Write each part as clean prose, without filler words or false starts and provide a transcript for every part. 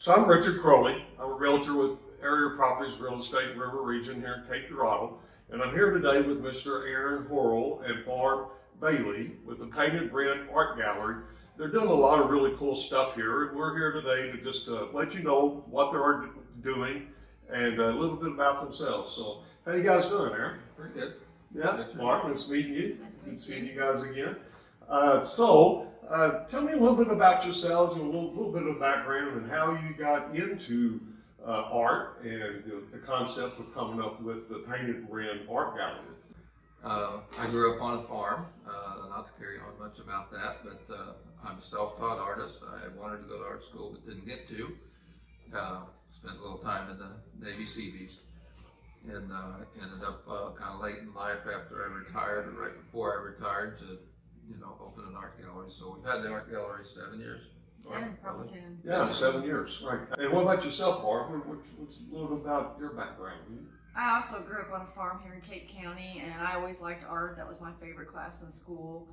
So I'm Richard Crowley. I'm a realtor with Area Properties Real Estate River Region here in Cape Girardeau. And I'm here today with Mr. Aaron Horrell and Barb Bailey with the Painted Wren Art Gallery. They're doing a lot of really cool stuff here. And we're here today to just let you know what they're doing and a little bit about themselves. So how you guys doing, Aaron? Pretty good. Yeah, Barb, nice meeting you. Good seeing you guys again. Tell me a little bit about yourselves and a little bit of background and how you got into art and the concept of coming up with the Painted Wren Art Gallery. I grew up on a farm, not to carry on much about that, but I'm a self-taught artist. I wanted to go to art school but didn't get to. Spent a little time in the Navy Seabees and ended up kind of late in life after I retired or right before I retired to open an art gallery. So we've had the art gallery 7 years. 10, probably 10. Yeah, 7 years, right. And what about yourself, Barb? What's a little bit about your background? I also grew up on a farm here in Cape County, and I always liked art. That was my favorite class in school.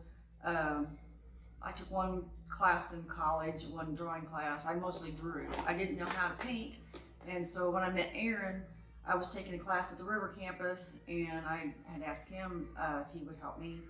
I took one class in college, one drawing class. I mostly drew. I didn't know how to paint, and so when I met Aaron, I was taking a class at the River campus, and I had asked him if he would help me.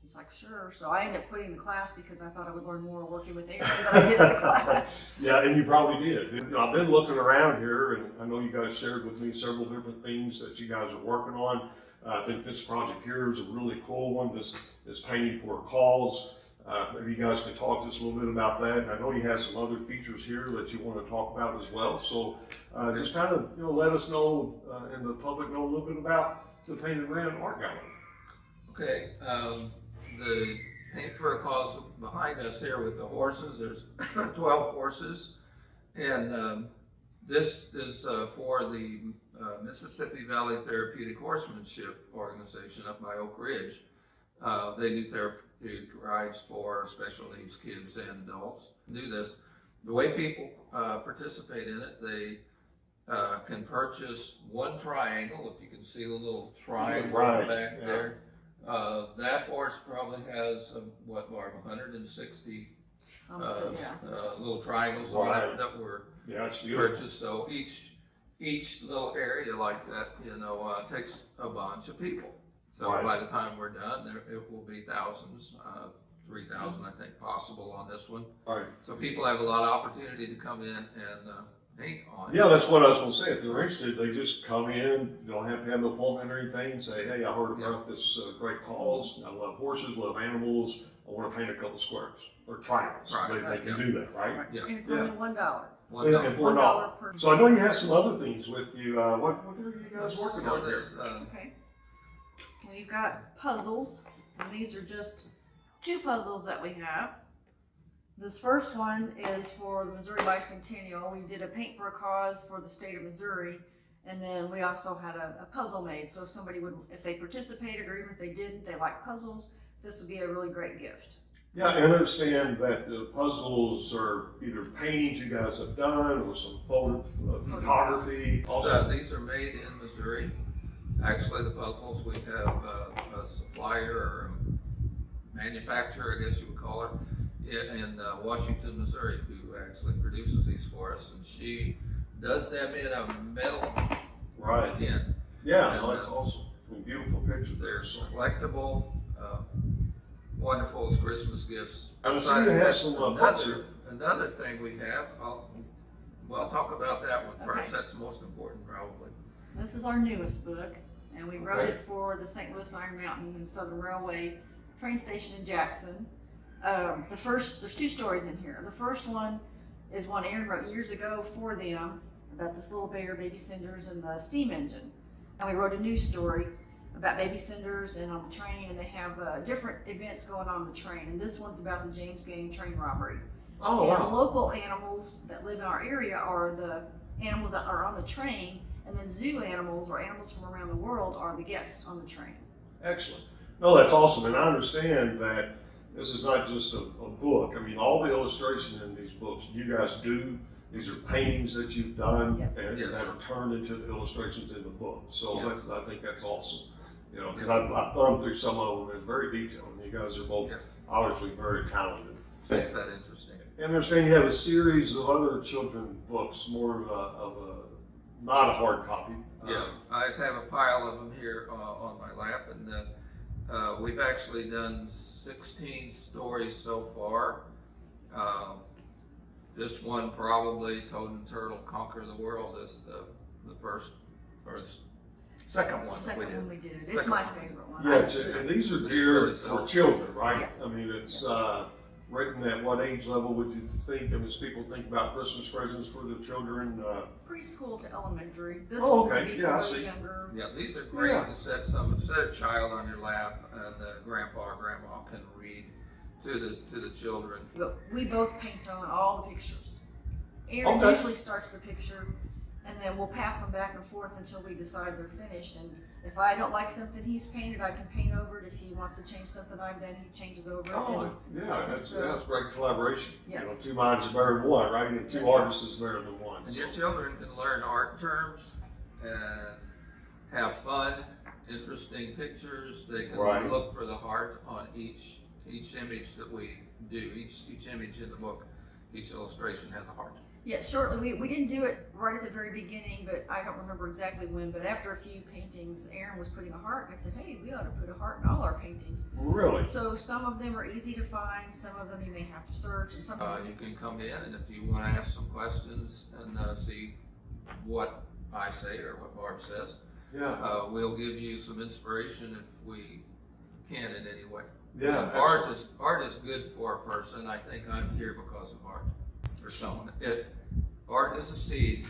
He's like, sure. So I ended up quitting the class because I thought I would learn more working with Aaron than I did in the class. Yeah, and you probably did. I've been looking around here, and I know you guys shared with me several different things that you guys are working on. I think this project here is a really cool one. This painting for a cause. Maybe you guys could talk just a little bit about that. And I know you have some other features here that you want to talk about as well. So just kind of let us know and the public know a little bit about the Painted Wren Art Gallery. Okay. The Paint for a Cause behind us here with the horses, there's 12 horses, and this is for the Mississippi Valley Therapeutic Horsemanship Organization up by Oak Ridge. They do therapeutic rides for special needs kids and adults. Do this. The way people participate in it, they can purchase one triangle, if you can see the little triangle back there. That horse probably has, Barb, 160 little triangles that were purchased. So each little area like that, takes a bunch of people. So by the time we're done, it will be thousands, 3,000 I think possible on this one. Right. So people have a lot of opportunity to come in and paint on. Yeah, that's what I was going to say. If they're interested, they just come in. You don't have to have an appointment or anything. And say, hey, I heard about this great cause. I love horses, love animals. I want to paint a couple squares or triangles. They can do that, right? Yeah. And it's only $1. And $4 per. So I know you have some other things with you. What are you guys working on there? Okay. We've got puzzles, and these are just 2 puzzles that we have. This first one is for the Missouri Bicentennial. We did a paint for a cause for the state of Missouri, and then we also had a puzzle made. So if somebody would, if they participated or even if they didn't, they like puzzles, this would be a really great gift. Yeah, I understand that the puzzles are either paintings you guys have done or some photography. Also, these are made in Missouri. Actually, the puzzles, we have a supplier or a manufacturer, I guess you would call her, in Washington, Missouri, who actually produces these for us, and she does them in a metal tin. Yeah, that's awesome. Beautiful picture. They're collectible, wonderful as Christmas gifts. I'm sure you have some another thing we have. I'll talk about that one first. Okay. That's the most important, probably. This is our newest book, and we wrote it for the St. Louis Iron Mountain and Southern Railway train station in Jackson. There's 2 stories in here. The first one is one Aaron wrote years ago for them about this little bear, Baby Cinders, and the steam engine. And we wrote a new story about Baby Cinders and on the train, and they have different events going on the train. And this one's about the James Gang train robbery. Oh, and wow. The local animals that live in our area are the animals that are on the train, and then zoo animals or animals from around the world are the guests on the train. Excellent. No, that's awesome. And I understand that this is not just a book. I mean, all the illustration in these books you guys do, these are paintings that you've done and that are turned into the illustrations in the book. So I think that's awesome. Because I've thumbed through some of them. It's very detailed. And you guys are both obviously very talented. Makes that interesting. I understand you have a series of other children's books, more of a not a hard copy. Yeah, I just have a pile of them here on my lap, and we've actually done 16 stories so far. This one probably, Toad and Turtle Conquer the World, is the first or the second It's one the that we second did. one we did. It's Second my one. favorite one. Yeah, and these are Really geared for sells. children, right? Yes. I mean, it's written at what age level would you think? I mean, as people think about Christmas presents for the children. Preschool to elementary. This Oh, one would okay. be Yeah, I for see. younger. Yeah, these are great Yeah. to set a child on your lap, and grandpa or grandma can read to the children. But we both paint on all the pictures. Aaron Okay. usually starts the picture, and then we'll pass them back and forth until we decide they're finished. And if I don't like something he's painted, I can paint over it. If he wants to change something I've done, he changes over it. Oh, And yeah, that's great collaboration. Yes. You know, two minds are better than one, right? And two Yes. artists is better than one. And So. your children can learn art terms and have fun, interesting pictures. They can Right. look for the heart on each image that we do. Each image in the book, each illustration has a heart. yeah, shortly, we didn't do it right at the very beginning, but I don't remember exactly when. But after a few paintings, Aaron was putting a heart, and I said, hey, we ought to put a heart in all our paintings. Really? So some of them are easy to find, some of them you may have to search, and some of them. You can come in, and if you want to ask some questions and see what I say or what Barb says, Yeah. we'll give you some inspiration if we can in any way. Yeah. Art is good for a person. I think I'm here because of art. Or someone. Art is a seed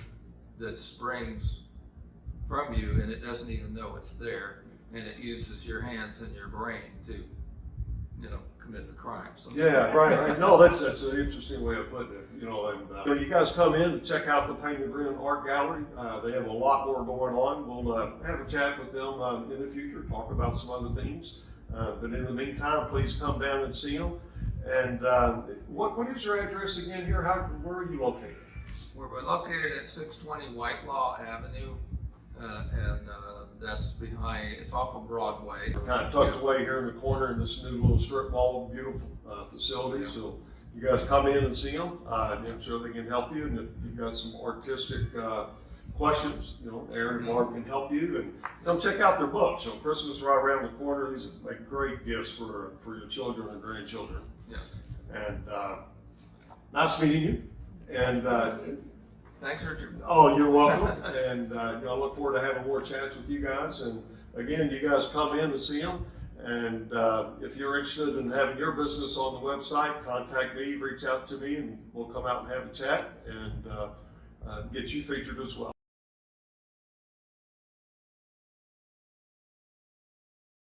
that springs from you, and it doesn't even know it's there, and it uses your hands and your brain to, commit the crime. So Yeah, right. No, that's an interesting way of putting it. And you guys come in and check out the Painted Wren Art Gallery. They have a lot more going on. We'll have a chat with them in the future, talk about some other things. But in the meantime, please come down and see them. And what is your address again here? Where are you located? We're located at 620 Whitelaw Avenue, and that's it's off of Broadway. We're kind of tucked away here in the corner in this new little strip mall, beautiful facility. So you guys come in and see them. I'm sure they can help you. And if you've got some artistic questions, Aaron and Barb can help you. And come check out their books. Christmas is right around the corner. These are like great gifts for your children and grandchildren. Yeah. And nice meeting you. And Thanks, Richard. oh, you're welcome. And I look forward to having more chats with you guys. And again, you guys come in to see them. And if you're interested in having your business on the website, contact me, reach out to me, and we'll come out and have a chat and get you featured as well.